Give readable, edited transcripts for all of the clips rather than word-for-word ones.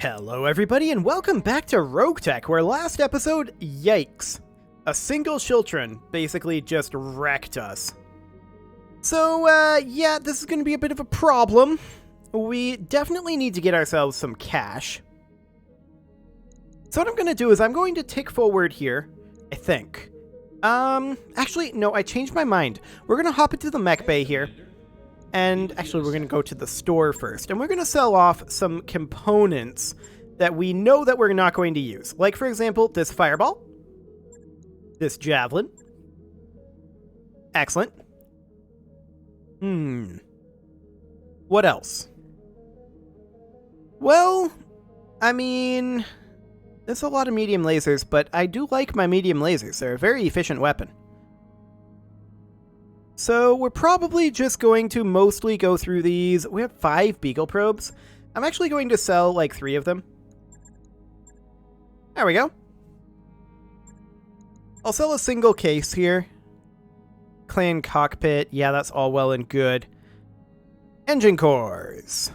Hello everybody and welcome back to RogueTech, where last episode, yikes, a single Shiltron basically just wrecked us. So, yeah, this is going to be a bit of a problem. We definitely need to get ourselves some cash. So what I'm going to do is I'm going to tick forward here, I think. Actually, no, I changed my mind. We're going to hop into the mech bay here. And actually, we're going to go to the store first, and we're going to sell off some components that we know that we're not going to use. Like, for example, this fireball, this javelin. Excellent. What else? Well, I mean, there's a lot of medium lasers, but I do like my medium lasers. They're a very efficient weapon. So we're probably just going to mostly go through these. We have 5 beagle probes. I'm actually going to sell like 3 of them. There we go. I'll sell a single case here. Clan cockpit. Yeah, that's all well and good. Engine cores.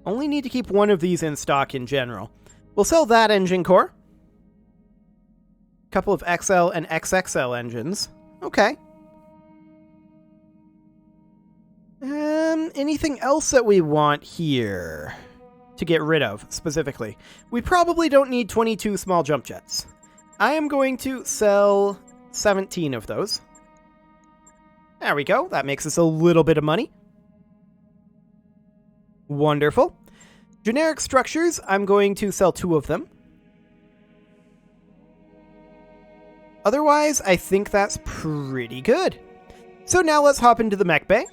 Only need to keep one of these in stock in general. We'll sell that engine core. Couple of XL and XXL engines. Okay. Anything else that we want here to get rid of, specifically? We probably don't need 22 small jump jets. I am going to sell 17 of those. There we go. That makes us a little bit of money. Wonderful. Generic structures, I'm going to sell 2 of them. Otherwise, I think that's pretty good. So now let's hop into the mech bay.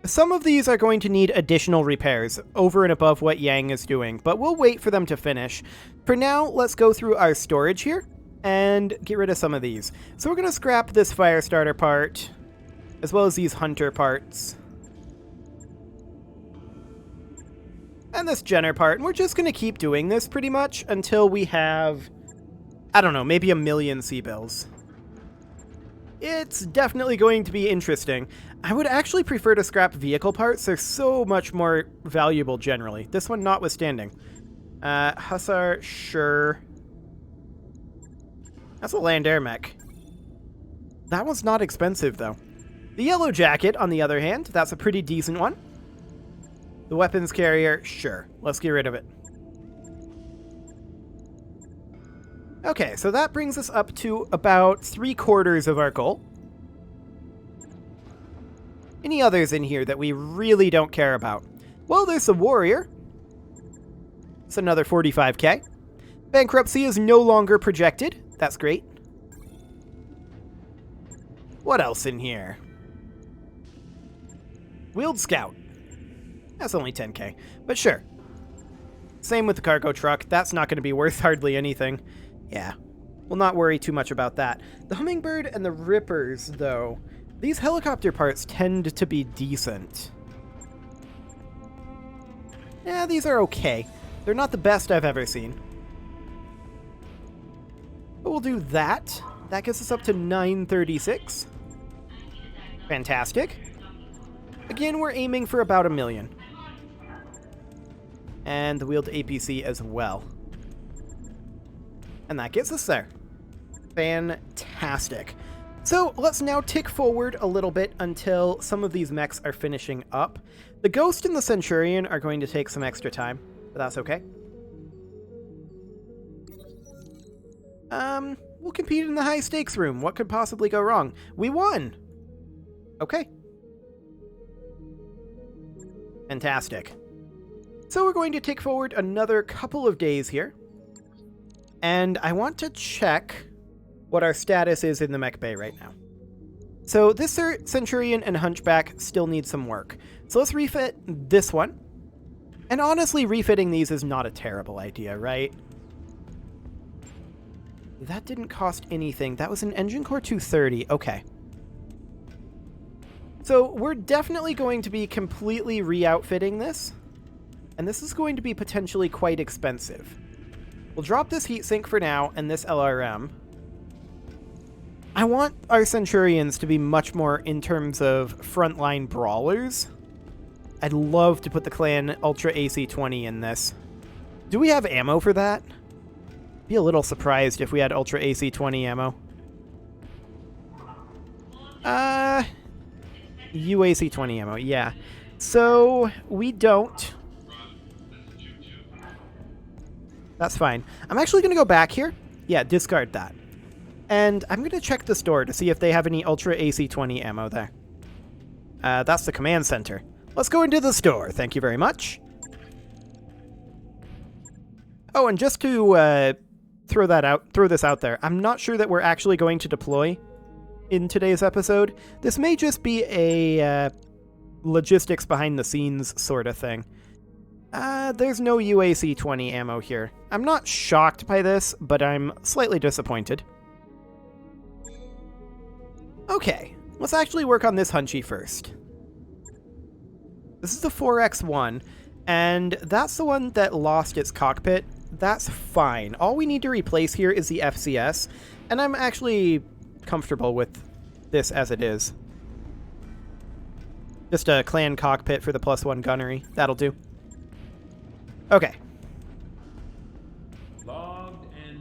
Some of these are going to need additional repairs over and above what Yang is doing, but we'll wait for them to finish. For now, let's go through our storage here and get rid of some of these. So we're going to scrap this fire starter part, as well as these hunter parts. And this Jenner part, and we're just going to keep doing this pretty much until we have, I don't know, maybe 1 million C-bills. It's definitely going to be interesting. I would actually prefer to scrap vehicle parts. They're so much more valuable generally. This one notwithstanding. Hussar, sure. That's a land air mech. That one's not expensive, though. The yellow jacket, on the other hand, that's a pretty decent one. The weapons carrier, sure. Let's get rid of it. Okay, so that brings us up to about 3/4 of our goal. Any others in here that we really don't care about? Well, there's the warrior. It's another 45k. Bankruptcy is no longer projected. That's great. What else in here? Wheeled scout. That's only 10k, but sure. Same with the cargo truck. That's not going to be worth hardly anything. Yeah, we'll not worry too much about that. The Hummingbird and the Rippers, though, these helicopter parts tend to be decent. Yeah, these are okay. They're not the best I've ever seen. But we'll do that. That gets us up to 936. Fantastic. Again, we're aiming for about 1 million. And the wheeled APC as well. And that gets us there. Fantastic. So let's now tick forward a little bit until some of these mechs are finishing up. The Ghost and the Centurion are going to take some extra time, but that's okay. We'll compete in the high stakes room. What could possibly go wrong? We won! Okay. Fantastic. So we're going to tick forward another couple of days here. And I want to check what our status is in the mech bay right now. So this Centurion and Hunchback still need some work. So let's refit this one. And honestly, refitting these is not a terrible idea, right? That didn't cost anything. That was an Engine Core 230. Okay. So we're definitely going to be completely re-outfitting this. And this is going to be potentially quite expensive. We'll drop this heatsink for now, and this LRM. I want our Centurions to be much more in terms of frontline brawlers. I'd love to put the Clan Ultra AC-20 in this. Do we have ammo for that? Be a little surprised if we had Ultra AC-20 ammo. UAC-20 ammo, yeah. So, we don't. That's fine. I'm actually going to go back here. Yeah, discard that. And I'm going to check the store to see if they have any Ultra AC-20 ammo there. That's the command center. Let's go into the store. Thank you very much. Oh, and just to throw this out there, I'm not sure that we're actually going to deploy in today's episode. This may just be a logistics behind the scenes sort of thing. There's no UAC-20 ammo here. I'm not shocked by this, but I'm slightly disappointed. Okay, let's actually work on this Hunchy first. This is the 4X1, and that's the one that lost its cockpit. That's fine. All we need to replace here is the FCS, and I'm actually comfortable with this as it is. Just a clan cockpit for the +1 gunnery. That'll do. Okay.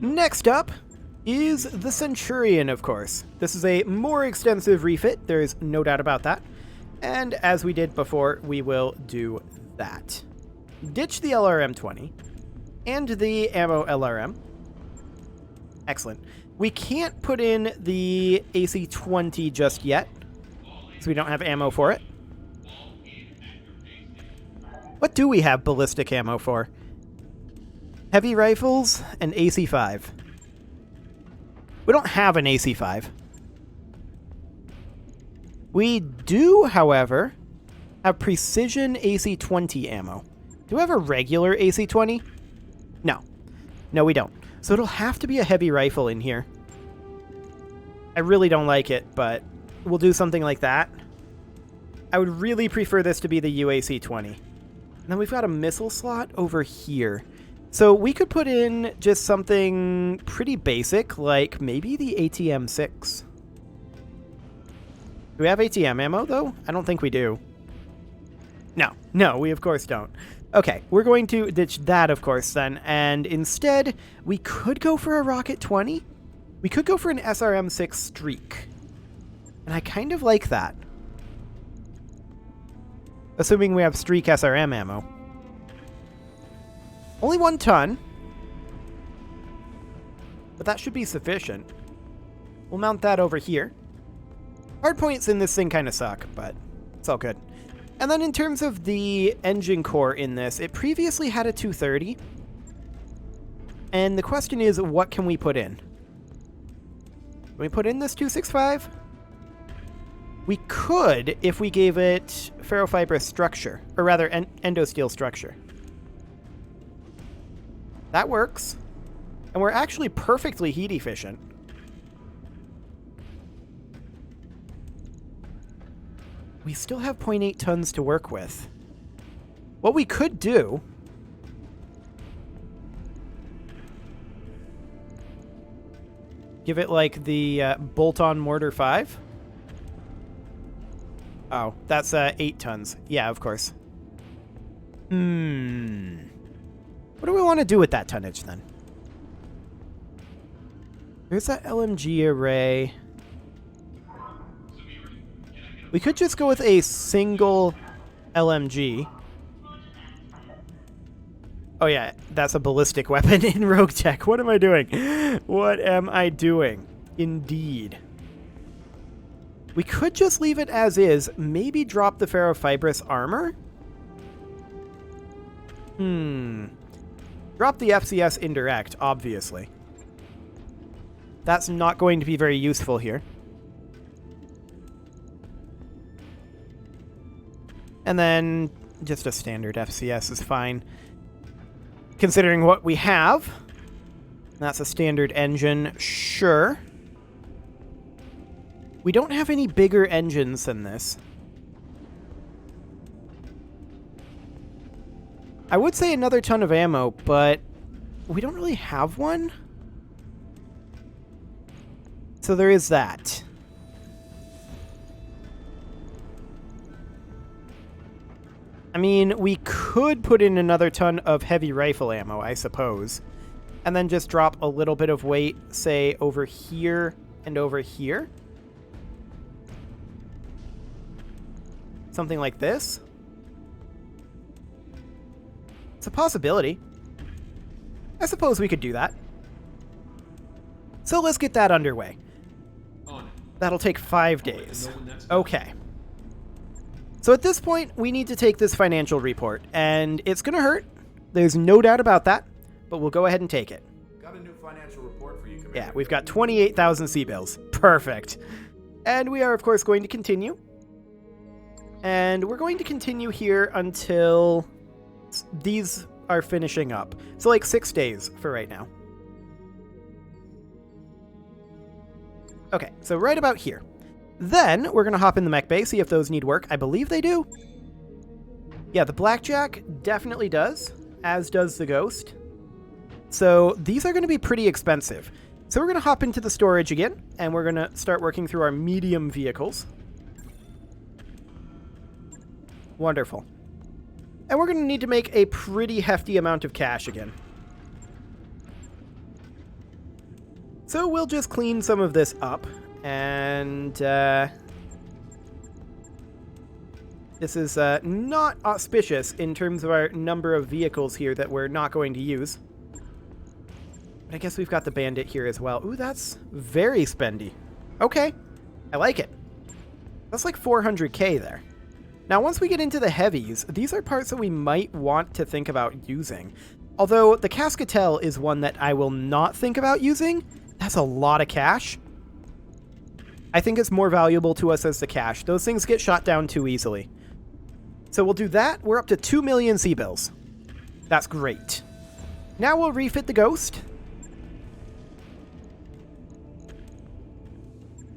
Next up is the Centurion, of course. This is a more extensive refit, there's no doubt about that. And as we did before, we will do that. Ditch the LRM-20 and the ammo LRM. Excellent. We can't put in the AC-20 just yet, because we don't have ammo for it. What do we have ballistic ammo for? Heavy rifles and AC-5. We don't have an AC-5. We do, however, have precision AC-20 ammo. Do we have a regular AC-20? No. No, we don't. So it'll have to be a heavy rifle in here. I really don't like it, but we'll do something like that. I would really prefer this to be the UAC-20. And then we've got a missile slot over here. So we could put in just something pretty basic, like maybe the ATM-6. Do we have ATM ammo, though? I don't think we do. No, we of course don't. Okay, we're going to ditch that, of course, then, and instead, we could go for a Rocket 20. We could go for an SRM-6 Streak. And I kind of like that. Assuming we have Streak SRM ammo. Only 1 ton. But that should be sufficient. We'll mount that over here. Hardpoints in this thing kind of suck, but it's all good. And then in terms of the engine core in this, it previously had a 230. And the question is, what can we put in? Can we put in this 265? We could if we gave it ferrofibrous structure, or rather endosteel structure. That works. And we're actually perfectly heat efficient. We still have 0.8 tons to work with. What we could do... give it like the bolt-on mortar 5. Oh, that's 8 tons. Yeah, of course. What do we want to do with that tonnage, then? There's that LMG array. We could just go with a single LMG. Oh yeah, that's a ballistic weapon in RogueTech. What am I doing? What am I doing? Indeed. We could just leave it as is. Maybe drop the ferrofibrous armor? Drop the FCS indirect, obviously. That's not going to be very useful here. And then just a standard FCS is fine. Considering what we have. That's a standard engine, sure. We don't have any bigger engines than this. I would say another ton of ammo, but we don't really have one. So there is that. I mean, we could put in another ton of heavy rifle ammo, I suppose. And then just drop a little bit of weight, say, over here and over here. Something like this. It's a possibility. I suppose we could do that. So let's get that underway. That'll take 5 days. Okay. So at this point, we need to take this financial report, and it's going to hurt. There's no doubt about that, but we'll go ahead and take it. Got a new financial report for you, Commander. Yeah, we've got 28,000 C-bills. Perfect. And we are, of course, going to continue. And we're going to continue here until these are finishing up. So like 6 days for right now. Okay, so right about here. Then we're going to hop in the mech bay, see if those need work. I believe they do. Yeah, the Blackjack definitely does, as does the Ghost. So these are going to be pretty expensive. So we're going to hop into the storage again, and we're going to start working through our medium vehicles. Wonderful. And we're going to need to make a pretty hefty amount of cash again. So we'll just clean some of this up. And this is not auspicious in terms of our number of vehicles here that we're not going to use. But I guess we've got the Bandit here as well. Ooh, that's very spendy. Okay, I like it. That's like 400k there. Now, once we get into the heavies, these are parts that we might want to think about using. Although the Cascatel is one that I will not think about using. That's a lot of cash. I think it's more valuable to us as the cash. Those things get shot down too easily. So we'll do that. We're up to 2 million C-bills. That's great. Now we'll refit the Ghost.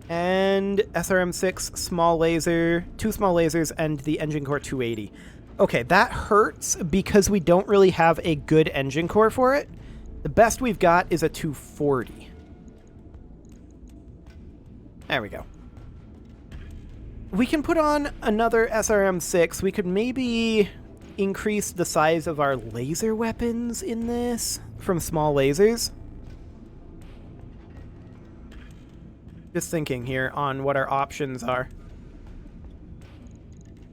And SRM-6, small laser, 2 small lasers, and the engine core 280. Okay, that hurts because we don't really have a good engine core for it. The best we've got is a 240. There we go. We can put on another SRM-6. We could maybe increase the size of our laser weapons in this from small lasers. Just thinking here on what our options are.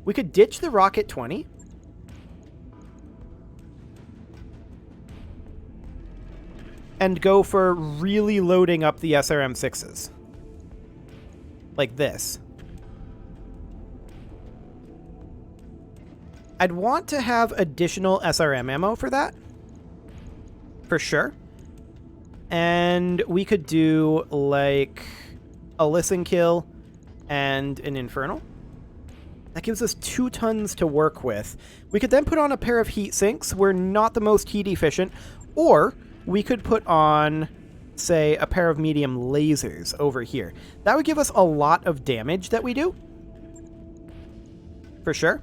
We could ditch the Rocket 20. And go for really loading up the SRM-6s. Like this. I'd want to have additional SRM ammo for that. For sure. And we could do like a listen kill and an infernal. That gives us 2 tons to work with. We could then put on a pair of heat sinks. We're not the most heat efficient. Or we could put on, say, a pair of medium lasers over here. That would give us a lot of damage that we do. For sure.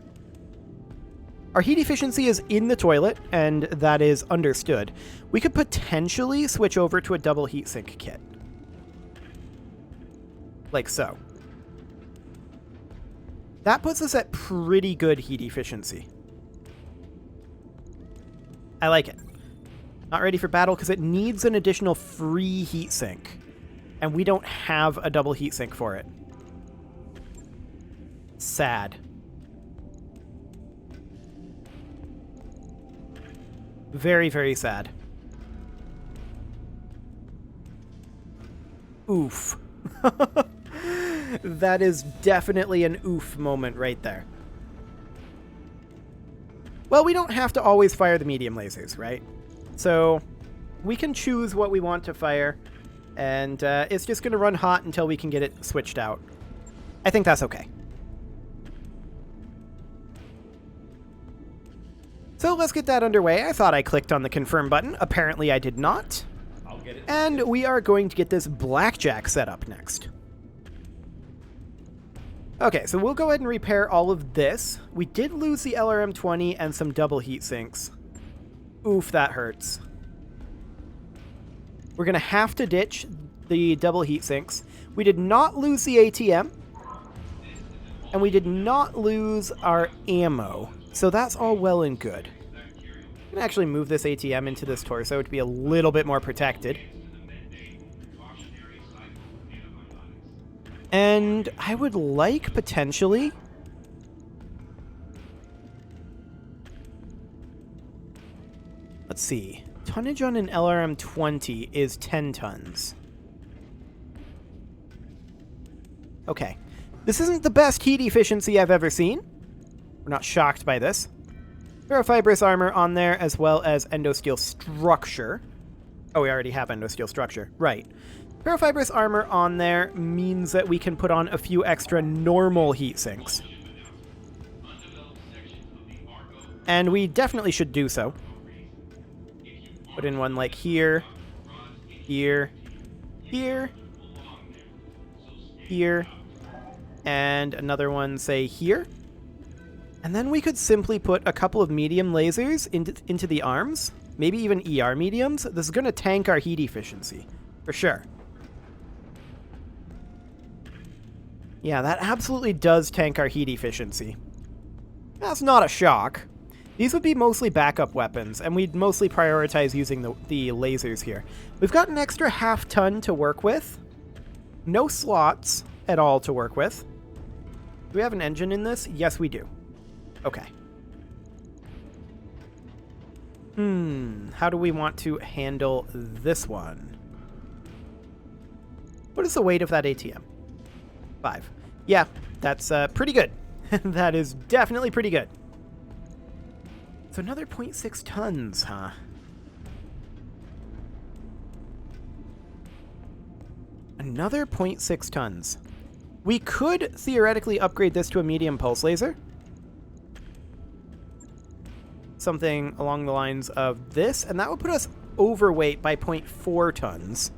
Our heat efficiency is in the toilet, and that is understood. We could potentially switch over to a double heatsink kit. Like so. That puts us at pretty good heat efficiency. I like it. Not ready for battle because it needs an additional free heatsink. And we don't have a double heatsink for it. Sad. Very, very sad. Oof. That is definitely an oof moment right there. Well, we don't have to always fire the medium lasers, right? So we can choose what we want to fire, and it's just going to run hot until we can get it switched out. I think that's okay. So let's get that underway. I thought I clicked on the confirm button. Apparently I did not. I'll get it. And we are going to get this Blackjack set up next. Okay, so we'll go ahead and repair all of this. We did lose the LRM-20 and some double heat sinks. Oof, that hurts. We're going to have to ditch the double heat sinks. We did not lose the ATM. And we did not lose our ammo. So that's all well and good. I can actually move this ATM into this torso to be a little bit more protected. And I would like, potentially... Let's see. Tonnage on an LRM-20 is 10 tons. Okay. This isn't the best heat efficiency I've ever seen. We're not shocked by this. Ferrofibrous armor on there, as well as endosteel structure. Oh, we already have endosteel structure. Right. Ferrofibrous armor on there means that we can put on a few extra normal heat sinks. And we definitely should do so. Put in one like here, here, here, here, and another one, say, here. And then we could simply put a couple of medium lasers into the arms, maybe even ER mediums. This is going to tank our heat efficiency, for sure. Yeah, that absolutely does tank our heat efficiency. That's not a shock. These would be mostly backup weapons, and we'd mostly prioritize using the lasers here. We've got an extra half ton to work with. No slots at all to work with. Do we have an engine in this? Yes, we do. Okay. How do we want to handle this one? What is the weight of that ATM? 5. Yeah, that's pretty good. That is definitely pretty good. So another 0.6 tons, huh? Another 0.6 tons. We could theoretically upgrade this to a medium pulse laser. Something along the lines of this, and that would put us overweight by 0.4 tons.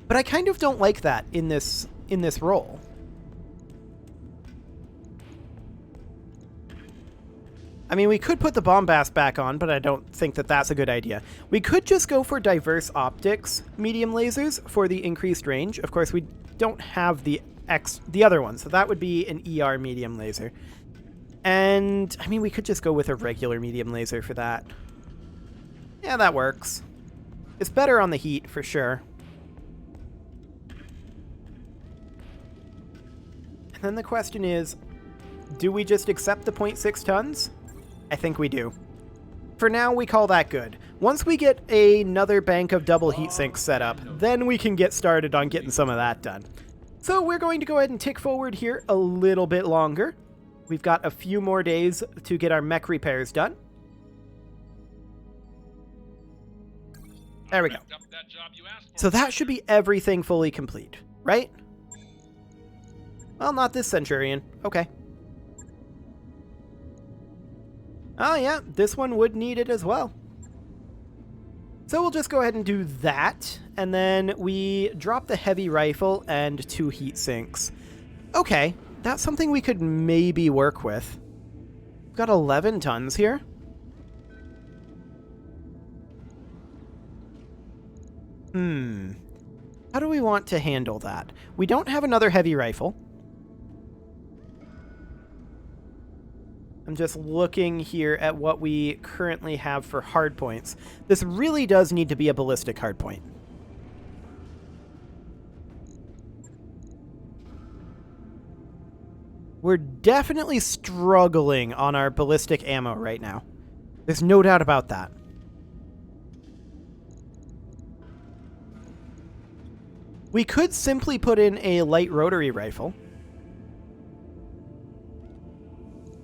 But I kind of don't like that in this role. I mean, we could put the bombast back on, but I don't think that that's a good idea. We could just go for diverse optics medium lasers for the increased range. Of course, we don't have the other one, so that would be an ER medium laser. And, I mean, we could just go with a regular medium laser for that. Yeah, that works. It's better on the heat, for sure. And then the question is, do we just accept the 0.6 tons? I think we do. For now, we call that good. Once we get another bank of double heat sinks set up, then we can get started on getting some of that done. So we're going to go ahead and tick forward here a little bit longer. We've got a few more days to get our mech repairs done. There we go. So that should be everything fully complete, right? Well, not this Centurion. Okay. Oh yeah, this one would need it as well. So we'll just go ahead and do that, and then we drop the heavy rifle and 2 heat sinks. Okay, that's something we could maybe work with. We've got 11 tons here. How do we want to handle that? We don't have another heavy rifle. I'm just looking here at what we currently have for hardpoints. This really does need to be a ballistic hardpoint. We're definitely struggling on our ballistic ammo right now. There's no doubt about that. We could simply put in a light rotary rifle.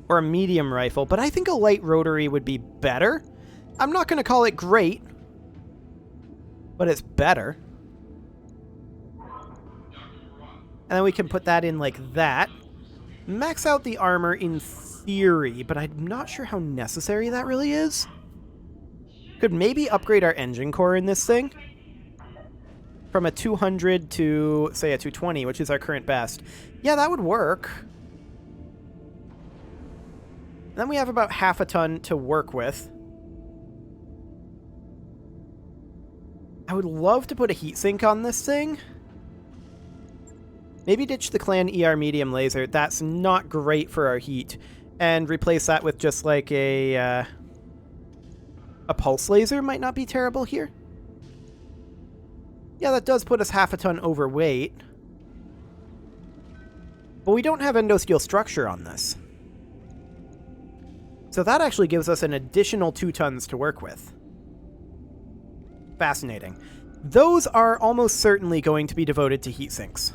Or a medium rifle, but I think a light rotary would be better. I'm not going to call it great, but it's better. And then we can put that in like that. Max out the armor in theory, but I'm not sure how necessary that really is. Could maybe upgrade our engine core in this thing. From a 200 to, say, a 220, which is our current best. Yeah, that would work. Then we have about half a ton to work with. I would love to put a heatsink on this thing. Maybe ditch the Clan ER medium laser. That's not great for our heat. And replace that with just like a pulse laser might not be terrible here. Yeah, that does put us half a ton overweight. But we don't have endosteel structure on this. So that actually gives us an additional 2 tons to work with. Fascinating. Those are almost certainly going to be devoted to heat sinks.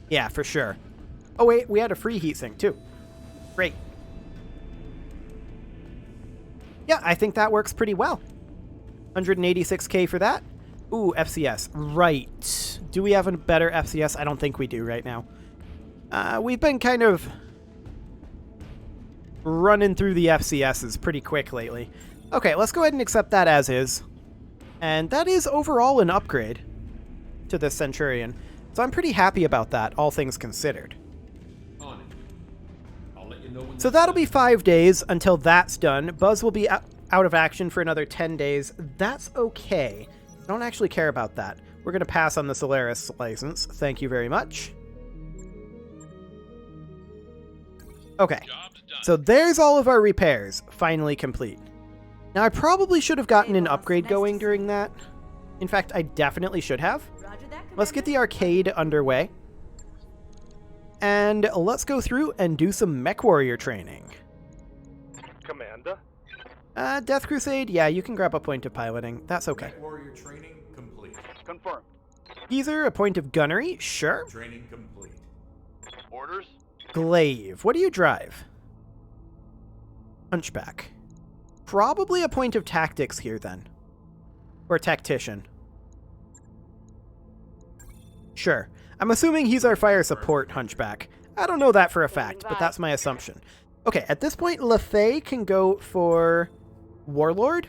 Yeah, for sure. Oh wait, we had a free heatsink too. Great. Yeah, I think that works pretty well. 186k for that. Ooh, FCS. Right. Do we have a better FCS? I don't think we do right now. We've been kind of running through the FCSs pretty quick lately. Okay, let's go ahead and accept that as is. And that is overall an upgrade to this Centurion. So I'm pretty happy about that, all things considered. On it. I'll let you know when So that'll be 5 days until that's done. Buzz will be out of action for another 10 days. That's okay. I don't actually care about that. We're going to pass on the Solaris license. Thank you very much. Okay, so there's all of our repairs finally complete. Now, I probably should have gotten an upgrade going during that. In fact, I definitely should have. Let's get the arcade underway. And let's go through and do some Mech Warrior training. Commander? Death Crusade, yeah, you can grab a point of piloting. That's okay. Mech Warrior training complete. Confirmed. Geezer, a point of gunnery, sure. Training complete. Orders? Glaive, what do you drive? Hunchback. Probably a point of tactics here then. Or tactician. Sure. I'm assuming he's our fire support Hunchback. I don't know that for a fact, but that's my assumption. Okay, at this point, LaFay can go for Warlord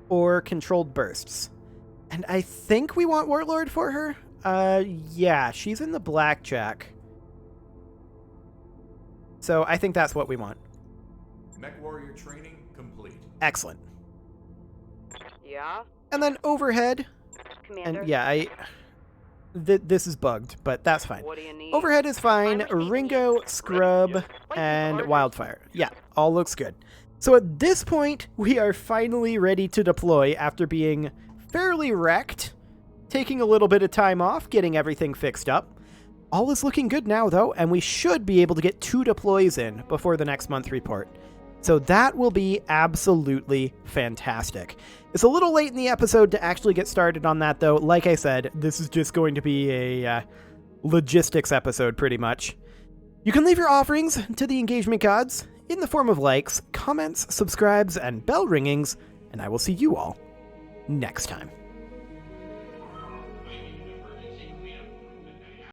or Controlled Bursts. And I think we want Warlord for her. Yeah, she's in the Blackjack. So I think that's what we want. Mech Warrior training complete. Excellent. Yeah? And then overhead. Commander? And yeah, this is bugged, but that's fine. What do you need? Overhead is fine. Ringo, Scrub, and Wildfire. Yeah, all looks good. So at this point, we are finally ready to deploy after being fairly wrecked, taking a little bit of time off, getting everything fixed up. All is looking good now, though, and we should be able to get 2 deploys in before the next month report. So that will be absolutely fantastic. It's a little late in the episode to actually get started on that, though. Like I said, this is just going to be a logistics episode, pretty much. You can leave your offerings to the engagement gods in the form of likes, comments, subscribes, and bell ringings, and I will see you all next time.